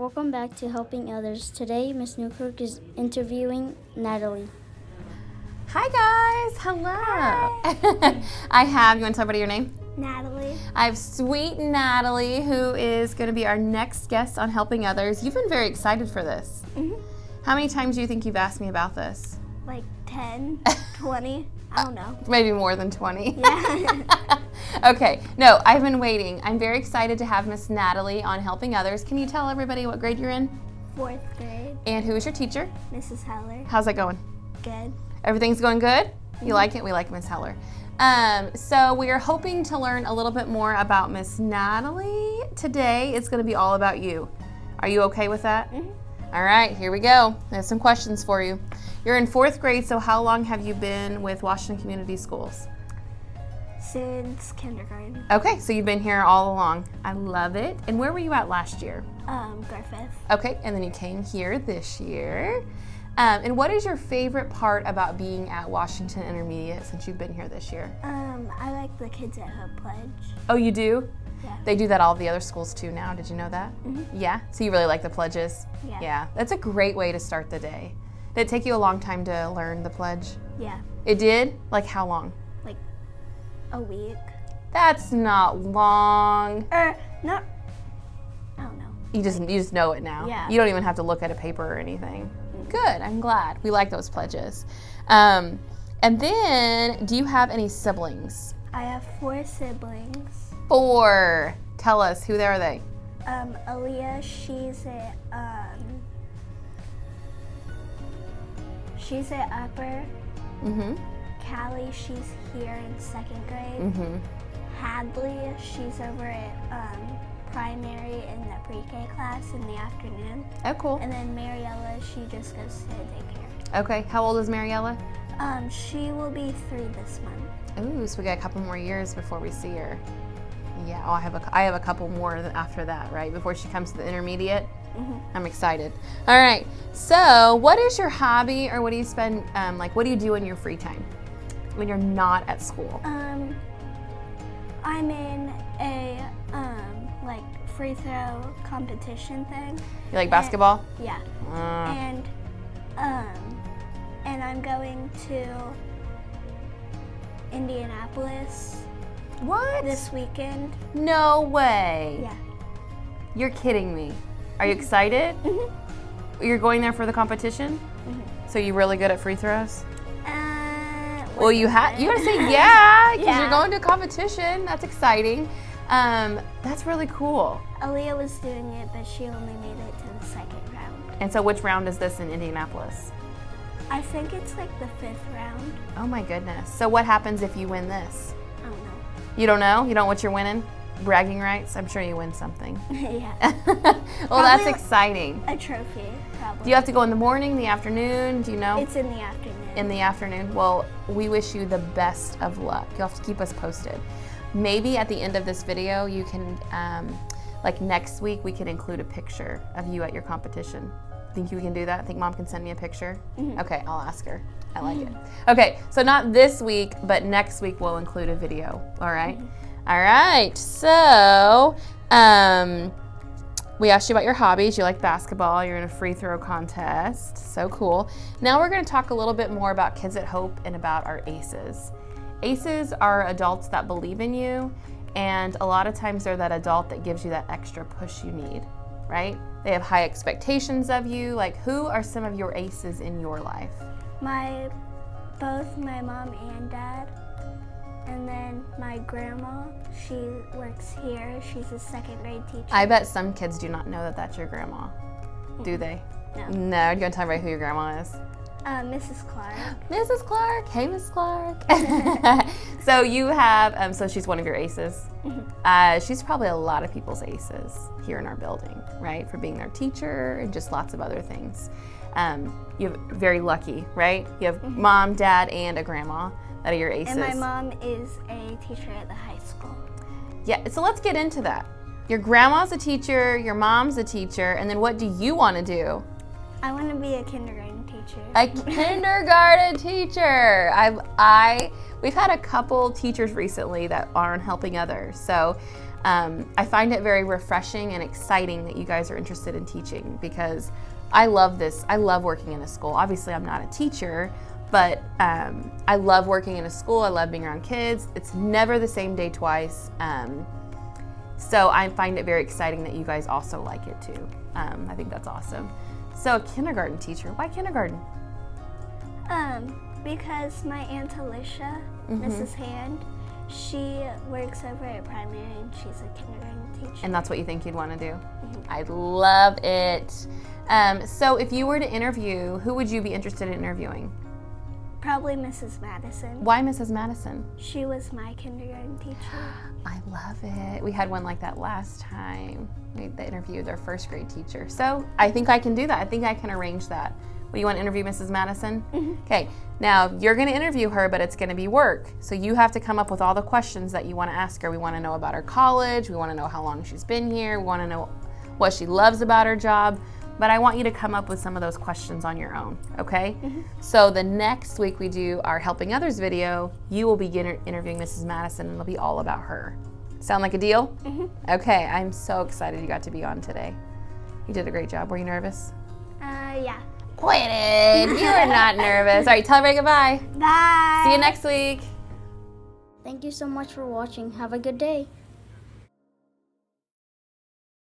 Welcome back to Helping Others. Today, Miss Newkirk is interviewing Natalie. Hi guys, hello. Hi. You want to tell everybody your name? Natalie. I have sweet Natalie, who is going to be our next guest on Helping Others. You've been very excited for this. Mm-hmm. How many times do you think you've asked me about this? Like 10, 20, I don't know. Maybe more than 20. Yeah. Okay, no, I've been waiting. I'm very excited to have Miss Natalie on Helping Others. Can you tell everybody what grade you're in? 4th grade. And who is your teacher? Mrs. Heller. How's that going? Good. Everything's going good? You like it? We like Miss Heller. So we are hoping to learn a little bit more about Miss Natalie today. It's going to be all about you. Are you okay with that? Mm-hmm. All right, here we go. There's some questions for you. You're in 4th grade, so how long have you been with Washington Community Schools? Since kindergarten. Okay, so you've been here all along. I love it. And where were you at last year? Griffith. Okay, and then you came here this year. And what is your favorite part about being at Washington Intermediate since you've been here this year? I like the Kids at Hope pledge. Oh, you do? Yeah. They do that all the other schools too now. Did you know that? Mm-hmm. Yeah? So you really like the pledges? Yeah. Yeah. That's a great way to start the day. Did it take you a long time to learn the pledge? Yeah. It did? Like how long? Like a week. That's not long. Not, I don't know. You just know it now. Yeah. You don't even have to look at a paper or anything. Good, I'm glad. We like those pledges. And then, do you have any siblings? I have 4 siblings. 4. Tell us, who are they? Aaliyah, she's at upper. Mm-hmm. Callie, she's here in 2nd grade. Mm-hmm. Hadley, she's over at primary in the pre-K class in the afternoon. Oh, cool. And then Mariella, she just goes to daycare. Okay, how old is Mariella? She will be 3 this month. Ooh, so we got a couple more years before we see her. Yeah, I have a couple more after that, right? Before she comes to the intermediate. Mm-hmm. I'm excited. All right, so what is your hobby, or what do you spend, what do you do in your free time when you're not at school? I'm in a free throw competition thing. You like basketball? Yeah. And I'm going to Indianapolis What? this weekend. No way. Yeah. You're kidding me. Are you excited? Mm-hmm. You're going there for the competition? Mm-hmm. So you're really good at free throws? Well, You gotta say yeah, because Yeah. you're going to a competition. That's exciting. That's really cool. Aaliyah was doing it, but she only made it to the 2nd round. And so which round is this in Indianapolis? I think it's like the 5th round. Oh my goodness. So what happens if you win this? I don't know. You don't know? You don't know what you're winning? Bragging rights? I'm sure you win something. Yeah. Well, that's Probably exciting. a trophy, probably. Do you have to go in the morning, the afternoon? Do you know? It's in the afternoon. In the afternoon. Well, we wish you the best of luck. You'll have to keep us posted. Maybe at the end of this video, you can, next week, we can include a picture of you at your competition. Think you can do that? Think Mom can send me a picture? Mm-hmm. Okay, I'll ask her. I like it. Okay, so not this week, but next week we'll include a video. All right? Mm-hmm. All right, so we asked you about your hobbies. You like basketball. You're in a free throw contest. So cool. Now we're going to talk a little bit more about Kids at Hope and about our ACEs. ACEs are adults that believe in you, and a lot of times they're that adult that gives you that extra push you need, right? They have high expectations of you. Like, who are some of your ACEs in your life? Both my mom and dad. And then my grandma, she works here. She's a 2nd grade teacher. I bet some kids do not know that that's your grandma. Do they? No. No, you're gonna tell me who your grandma is? Mrs. Clark. Mrs. Clark. Hey, Miss Clark. So you have, so she's one of your ACEs. She's probably a lot of people's ACEs here in our building, right? For being their teacher and just lots of other things. You're very lucky, right? You have mom, dad, and a grandma that are your ACEs. And my mom is a teacher at the high school. Yeah, so let's get into that. Your grandma's a teacher, your mom's a teacher, and then what do you want to do? I want to be a kindergarten teacher. A kindergarten teacher. We've had a couple teachers recently that aren't helping others. So I find it very refreshing and exciting that you guys are interested in teaching, because I love this. I love working in a school. Obviously, I'm not a teacher, but I love working in a school. I love being around kids. It's never the same day twice. So I find it very exciting that you guys also like it too. I think that's awesome. So a kindergarten teacher, why kindergarten? Because my Aunt Alicia, Mrs. Hand, she works over at primary and she's a kindergarten teacher. And that's what you think you'd want to do? I love it. So if you were to interview, who would you be interested in interviewing? Probably Mrs. Madison. Why Mrs. Madison? She was my kindergarten teacher. I love it. We had one like that last time. They interviewed their first grade teacher. So I think I can do that. I think I can arrange that. Well, you want to interview Mrs. Madison? Okay, now you're going to interview her, but it's going to be work. So you have to come up with all the questions that you want to ask her. We want to know about her college. We want to know how long she's been here. We want to know what she loves about her job. But I want you to come up with some of those questions on your own, okay? So the next week we do our Helping Others video, you will be interviewing Mrs. Madison, and it'll be all about her. Sound like a deal? Okay, I'm so excited you got to be on today. You did a great job. Were you nervous? Yeah. Quit it. You are not nervous. All right, tell everybody goodbye. Bye. See you next week. Thank you so much for watching. Have a good day.